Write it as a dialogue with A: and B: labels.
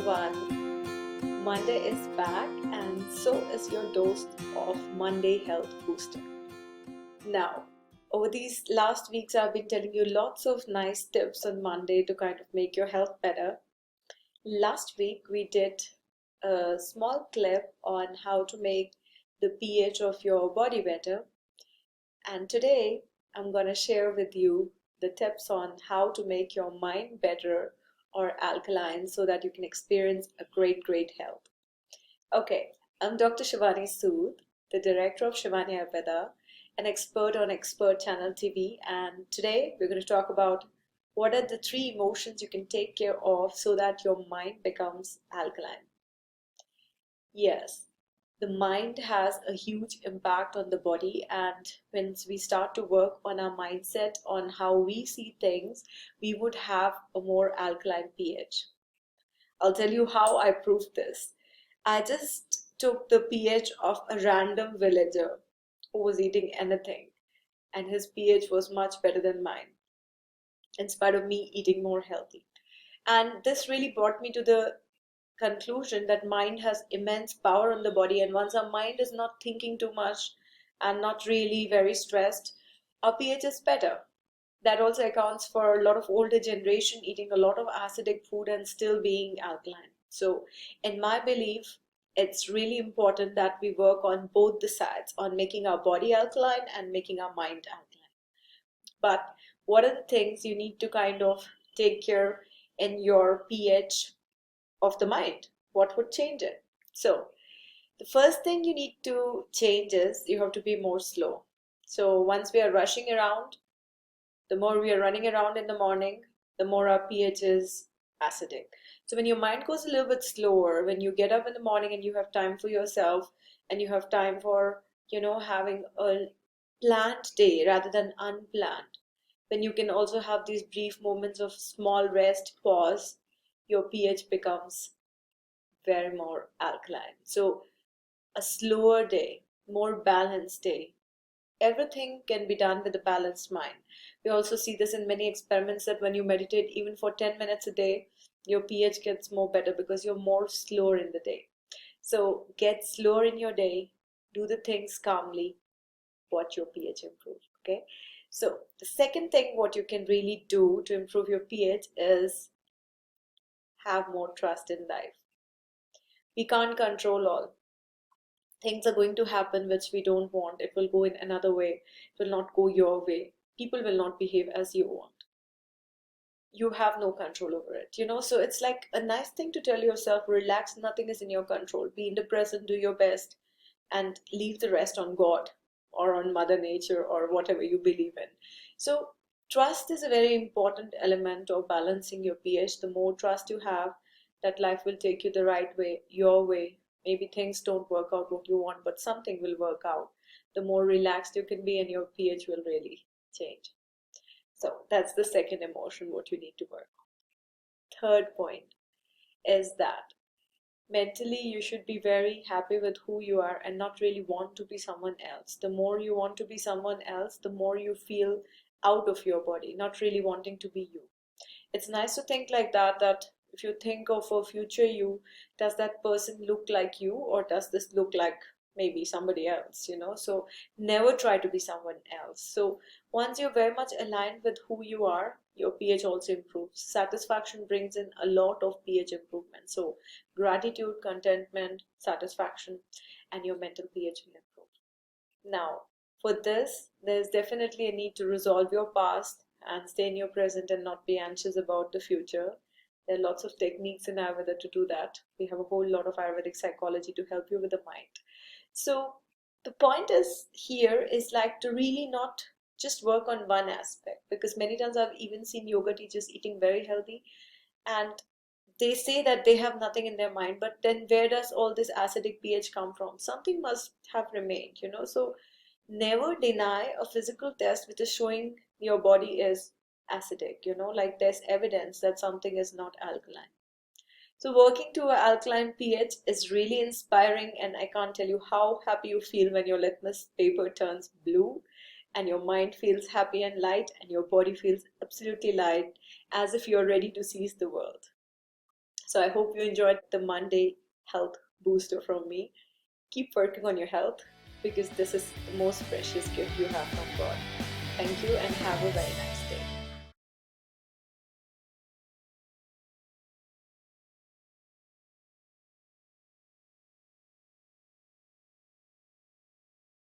A: everyone. Monday is back, and so is your dose of Monday Health Booster. Now, over these last weeks, I've been telling you lots of nice tips on Monday to kind of make your health better. Last week, we did a small clip on how to make the pH of your body better, and today I'm going to share with you the tips on how to make your mind better or alkaline so that you can experience a great health. Okay, I'm Dr. Shivani Sood, the director of Shivani Ayurveda, an expert on Expert Channel TV, and today we're going to talk about what are the 3 emotions you can take care of so that your mind becomes alkaline. Yes, the mind has a huge impact on the body, and once we start to work on our mindset on how we see things, we would have a more alkaline pH. I'll tell you how I proved this. I just took the pH of a random villager who was eating anything, and his pH was much better than mine, in spite of me eating more healthy. And this really brought me to the conclusion that mind has immense power on the body, and once our mind is not thinking too much and not really very stressed, our pH is better. That also accounts for a lot of older generation eating a lot of acidic food and still being alkaline. So in my belief, it's really important that we work on both the sides, on making our body alkaline and making our mind alkaline. But what are the things you need to kind of take care in your pH of the mind? What would change it? So the first thing you need to change is you have to be more slow. So once we are rushing around, the more we are running around in the morning, the more our pH is acidic. So when your mind goes a little bit slower, when you get up in the morning and you have time for yourself and you have time for, having a planned day rather than unplanned, when you can also have these brief moments of small rest, pause, your pH becomes very more alkaline. So a slower day, more balanced day, everything can be done with a balanced mind. We also see this in many experiments that when you meditate even for 10 minutes a day, your pH gets more better because you're more slower in the day. So get slower in your day, do the things calmly, watch your pH improve. Okay. So the second thing what you can really do to improve your pH is have more trust in life. We can't control all. Things are going to happen which we don't want. It will go in another way. It will not go your way. People will not behave as you want. You have no control over it, So it's like a nice thing to tell yourself, relax, nothing is in your control. Be in the present, do your best, and leave the rest on God or on Mother Nature or whatever you believe in. So trust is a very important element of balancing your pH. The more trust you have that life will take you the right way, your way. Maybe things don't work out what you want, but something will work out. The more relaxed you can be and your pH will really change. So that's the second emotion what you need to work on. Third point is that mentally you should be very happy with who you are and not really want to be someone else. The more you want to be someone else, the more you feel out of your body, not really wanting to be you. It's nice to think like that if you think of a future you, does that person look like you or does this look like maybe somebody else, So never try to be someone else. So once you're very much aligned with who you are, your pH also improves. Satisfaction brings in a lot of pH improvement. So gratitude, contentment, satisfaction, and your mental pH will improve. Now, for this, there's definitely a need to resolve your past and stay in your present and not be anxious about the future. There are lots of techniques in Ayurveda to do that. We have a whole lot of Ayurvedic psychology to help you with the mind. So the point is here is like to really not just work on one aspect, because many times I've even seen yoga teachers eating very healthy and they say that they have nothing in their mind, but then where does all this acidic pH come from? Something must have remained, So never deny a physical test which is showing your body is acidic, like there's evidence that something is not alkaline. So working to an alkaline pH is really inspiring, and I can't tell you how happy you feel when your litmus paper turns blue and your mind feels happy and light and your body feels absolutely light, as if you're ready to seize the world. So I hope you enjoyed the Monday health booster from me. Keep working on your health because this is the most precious gift you have from God. Thank you and have a very nice day.